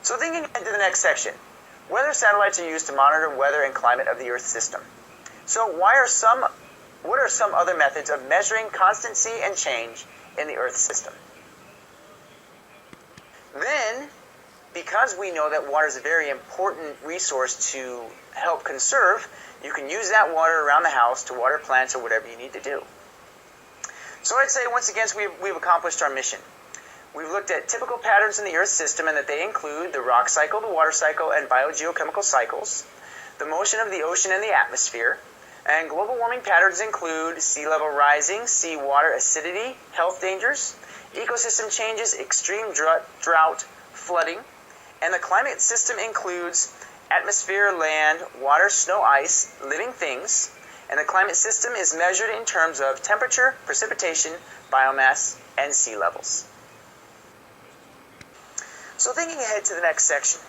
So thinking into the next section, weather satellites are used to monitor weather and climate of the Earth system. So what are some other methods of measuring constancy and change in the Earth system? Then, because we know that water is a very important resource to help conserve, you can use that water around the house to water plants or whatever you need to do. So I'd say once again we've accomplished our mission. We've looked at typical patterns in the Earth system and that they include the rock cycle, the water cycle, and biogeochemical cycles, the motion of the ocean and the atmosphere, and global warming patterns include sea level rising, seawater acidity, health dangers, ecosystem changes, extreme drought, flooding, and the climate system includes atmosphere, land, water, snow, ice, living things, and the climate system is measured in terms of temperature, precipitation, biomass, and sea levels. So thinking ahead to the next section,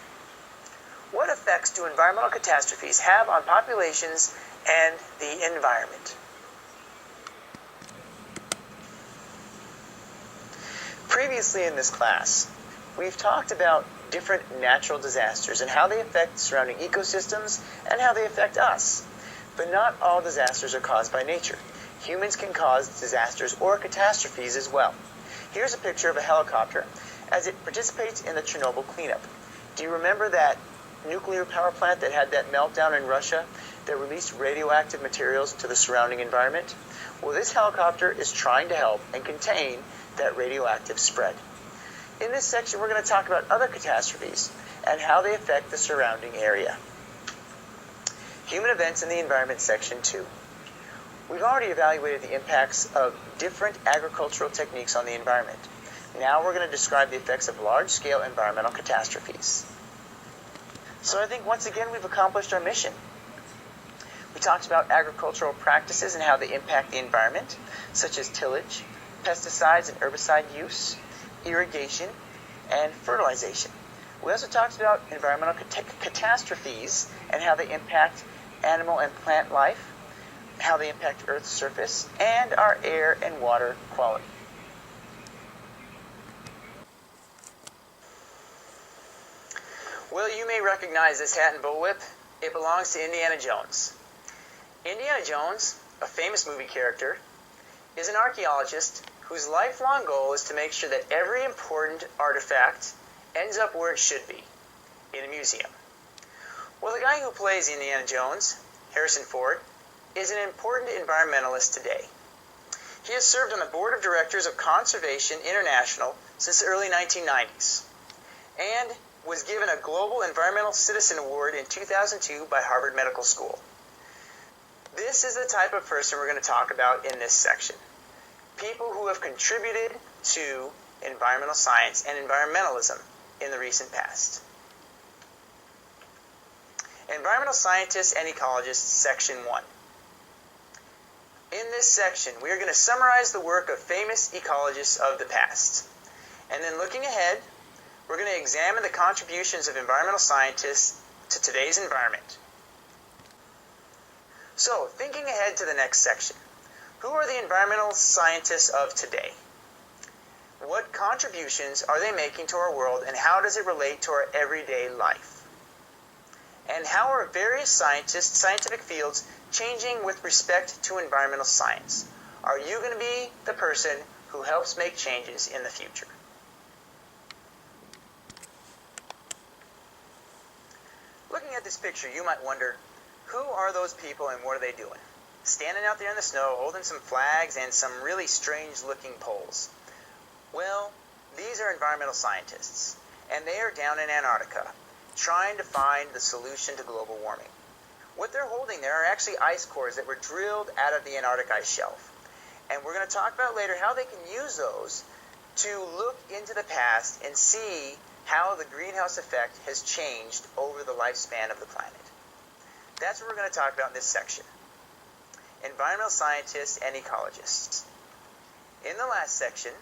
what effects do environmental catastrophes have on populations and the environment? Previously in this class, we've talked about different natural disasters and how they affect surrounding ecosystems and how they affect us. But not all disasters are caused by nature. Humans can cause disasters or catastrophes as well. Here's a picture of a helicopter as it participates in the Chernobyl cleanup. Do you remember that nuclear power plant that had that meltdown in Russia that released radioactive materials to the surrounding environment? Well, this helicopter is trying to help and contain that radioactive spread. In this section, we're going to talk about other catastrophes and how they affect the surrounding area. Human events in the environment, section 2. We've already evaluated the impacts of different agricultural techniques on the environment. Now we're going to describe the effects of large-scale environmental catastrophes. So I think once again we've accomplished our mission. We talked about agricultural practices and how they impact the environment, such as tillage, pesticides and herbicide use, irrigation, and fertilization. We also talked about environmental catastrophes and how they impact animal and plant life, how they impact Earth's surface, and our air and water quality. Well, you may recognize this hat and bullwhip. It belongs to Indiana Jones. Indiana Jones, a famous movie character, is an archaeologist whose lifelong goal is to make sure that every important artifact ends up where it should be, in a museum. Well, the guy who plays Indiana Jones, Harrison Ford, is an important environmentalist today. He has served on the board of directors of Conservation International since the early 1990s, and was given a Global Environmental Citizen Award in 2002 by Harvard Medical School. This is the type of person we're going to talk about in this section. People who have contributed to environmental science and environmentalism in the recent past. Environmental scientists and ecologists, section 1. In this section, we are going to summarize the work of famous ecologists of the past. And then looking ahead, we're going to examine the contributions of environmental scientists to today's environment. So, thinking ahead to the next section, who are the environmental scientists of today? What contributions are they making to our world, and how does it relate to our everyday life? And how are various scientific fields changing with respect to environmental science? Are you going to be the person who helps make changes in the future? Looking at this picture, you might wonder, who are those people and what are they doing? Standing out there in the snow, holding some flags and some really strange-looking poles. Well, these are environmental scientists, and they are down in Antarctica, trying to find the solution to global warming. What they're holding there are actually ice cores that were drilled out of the Antarctic ice shelf. And we're going to talk about later how they can use those to look into the past and see how the greenhouse effect has changed over the lifespan of the planet. That's what we're going to talk about in this section. Environmental scientists and ecologists. In the last section,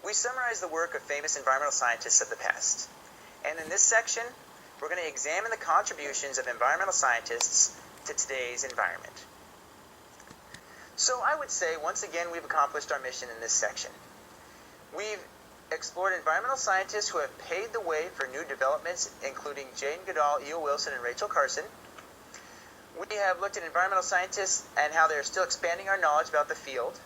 we summarize the work of famous environmental scientists of the past. And in this section, we're going to examine the contributions of environmental scientists to today's environment. So I would say, once again, we've accomplished our mission in this section. We've explored environmental scientists who have paved the way for new developments, including Jane Goodall, E.O. Wilson, and Rachel Carson. We have looked at environmental scientists and how they're still expanding our knowledge about the field.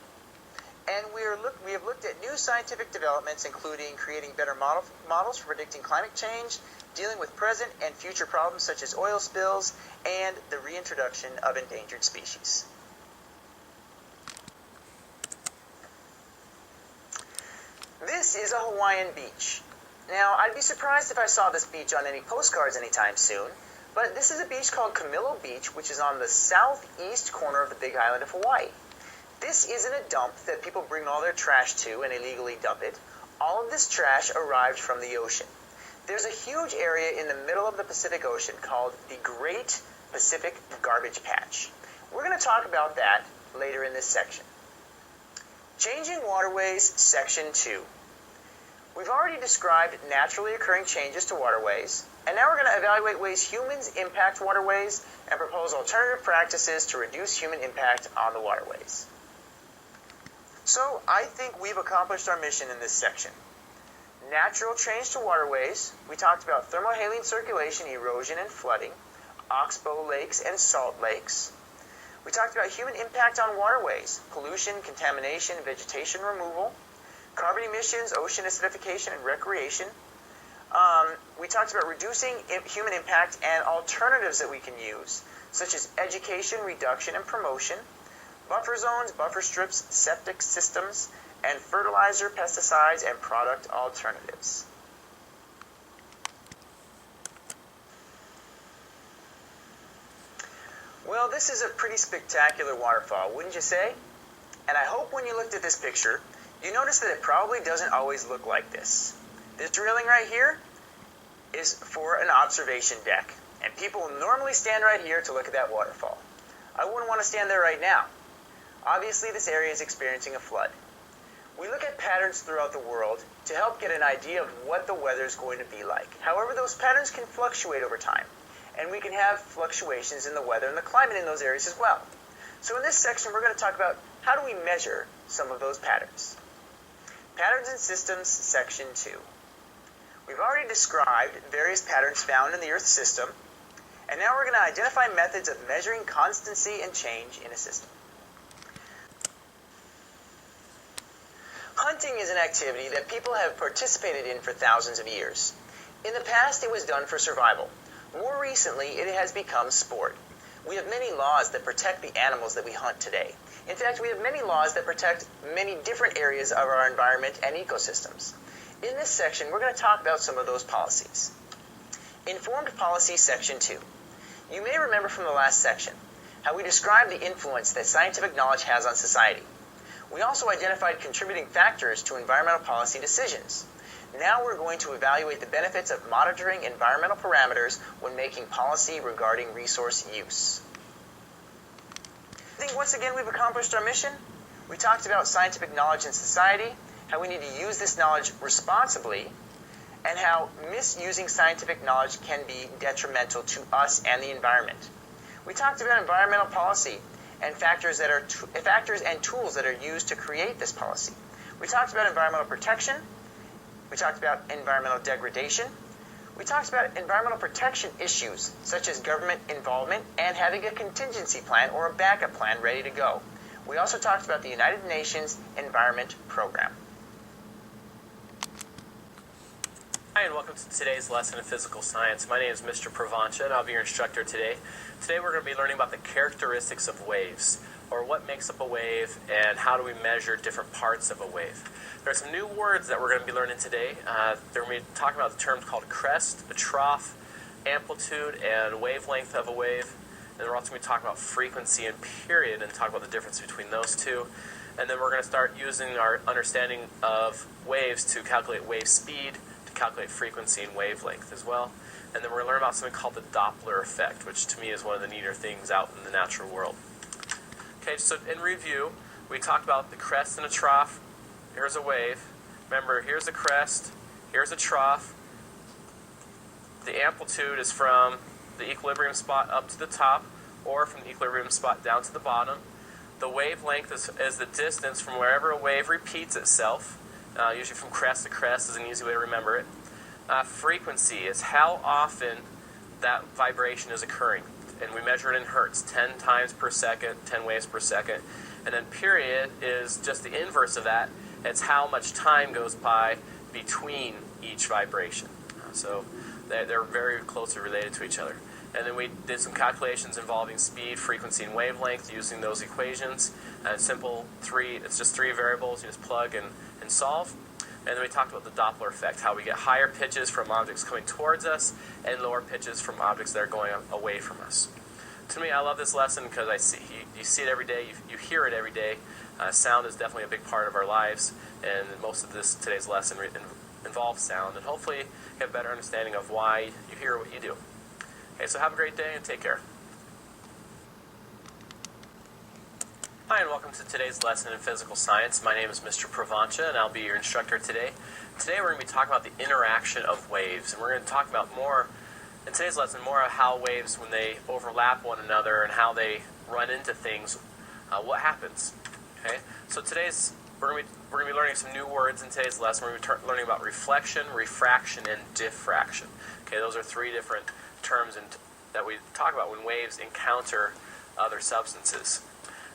And we have looked at new scientific developments, including creating better models for predicting climate change, dealing with present and future problems such as oil spills, and the reintroduction of endangered species. This is a Hawaiian beach. Now, I'd be surprised if I saw this beach on any postcards anytime soon, but this is a beach called Camilo Beach, which is on the southeast corner of the Big Island of Hawaii. This isn't a dump that people bring all their trash to and illegally dump it. All of this trash arrived from the ocean. There's a huge area in the middle of the Pacific Ocean called the Great Pacific Garbage Patch. We're going to talk about that later in this section. Changing Waterways, Section 2. We've already described naturally occurring changes to waterways, and now we're going to evaluate ways humans impact waterways and propose alternative practices to reduce human impact on the waterways. So, I think we've accomplished our mission in this section. Natural change to waterways. We talked about thermohaline circulation, erosion, and flooding, oxbow lakes, and salt lakes. We talked about human impact on waterways, pollution, contamination, vegetation removal, carbon emissions, ocean acidification, and recreation. We talked about reducing human impact and alternatives that we can use, such as education, reduction, and promotion, buffer zones, buffer strips, septic systems, and fertilizer, pesticides, and product alternatives. Well, this is a pretty spectacular waterfall, wouldn't you say? And I hope when you looked at this picture, you noticed that it probably doesn't always look like this. This drilling right here is for an observation deck, and people will normally stand right here to look at that waterfall. I wouldn't want to stand there right now. Obviously, this area is experiencing a flood. We look at patterns throughout the world to help get an idea of what the weather is going to be like. However, those patterns can fluctuate over time, and we can have fluctuations in the weather and the climate in those areas as well. So in this section, we're going to talk about how do we measure some of those patterns. Patterns and Systems, Section 2. We've already described various patterns found in the Earth system, and now we're going to identify methods of measuring constancy and change in a system. Hunting is an activity that people have participated in for thousands of years. In the past, it was done for survival. More recently, it has become sport. We have many laws that protect the animals that we hunt today. In fact, we have many laws that protect many different areas of our environment and ecosystems. In this section, we're going to talk about some of those policies. Informed Policy Section 2. You may remember from the last section how we described the influence that scientific knowledge has on society. We also identified contributing factors to environmental policy decisions. Now we're going to evaluate the benefits of monitoring environmental parameters when making policy regarding resource use. I think once again we've accomplished our mission. We talked about scientific knowledge in society, how we need to use this knowledge responsibly, and how misusing scientific knowledge can be detrimental to us and the environment. We talked about environmental policy and factors and tools that are used to create this policy. We talked about environmental protection. We talked about environmental degradation. We talked about environmental protection issues, such as government involvement and having a contingency plan or a backup plan ready to go. We also talked about the United Nations Environment Program. Hi, and welcome to today's lesson in physical science. My name is Mr. Provancha, and I'll be your instructor today. Today we're going to be learning about the characteristics of waves, or what makes up a wave, and how do we measure different parts of a wave. There are some new words that we're going to be learning today. They're going to be talking about the terms called crest, a trough, amplitude, and wavelength of a wave. And we're also going to be talking about frequency and period, and talk about the difference between those two. And then we're going to start using our understanding of waves to calculate wave speed, calculate frequency and wavelength as well. And then we're going to learn about something called the Doppler effect, which to me is one of the neater things out in the natural world. Okay, so in review, we talked about the crest and a trough. Here's a wave. Remember, here's a crest, here's a trough. The amplitude is from the equilibrium spot up to the top, or from the equilibrium spot down to the bottom. The wavelength is the distance from wherever a wave repeats itself. usually from crest to crest is an easy way to remember it. Frequency is how often that vibration is occurring, and we measure it in hertz, 10 times per second, 10 waves per second. And then period is just the inverse of that. It's how much time goes by between each vibration. So they're very closely related to each other. And then we did some calculations involving speed, frequency, and wavelength using those equations. It's just three variables. You just plug and solve. And then we talked about the Doppler effect, how we get higher pitches from objects coming towards us and lower pitches from objects that are going away from us. To me, I love this lesson because you see it every day, you hear it every day. Sound is definitely a big part of our lives, and most of today's lesson involves sound, and hopefully you have a better understanding of why you hear what you do. Okay, so have a great day and take care. Hi, and welcome to today's lesson in physical science. My name is Mr. Provancha, and I'll be your instructor today. Today we're going to be talking about the interaction of waves, and we're going to talk about in today's lesson, more of how waves, when they overlap one another and how they run into things, what happens. Okay, so we're going to be learning some new words in today's lesson. We're going to be learning about reflection, refraction, and diffraction. Okay, those are three different terms that we talk about when waves encounter other substances.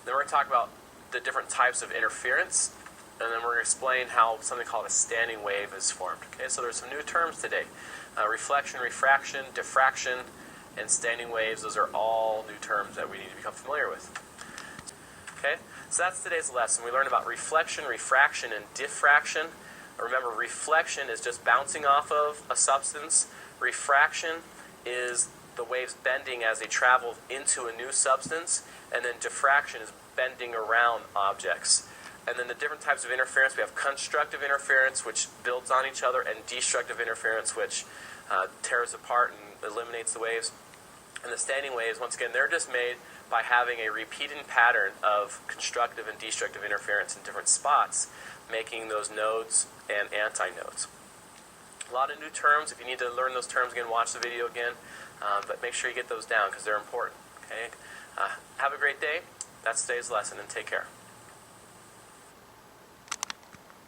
Then we're going to talk about the different types of interference, and then we're going to explain how something called a standing wave is formed. Okay, so there's some new terms today. Reflection, refraction, diffraction, and standing waves. Those are all new terms that we need to become familiar with. Okay, so that's today's lesson. We learned about reflection, refraction, and diffraction. Remember, reflection is just bouncing off of a substance. Refraction is the waves bending as they travel into a new substance, and then diffraction is bending around objects. And then the different types of interference, we have constructive interference, which builds on each other, and destructive interference, which tears apart and eliminates the waves. And the standing waves, once again, they're just made by having a repeating pattern of constructive and destructive interference in different spots, making those nodes and antinodes. A lot of new terms. If you need to learn those terms again, watch the video again. But make sure you get those down because they're important. Okay? Have a great day. That's today's lesson, and take care.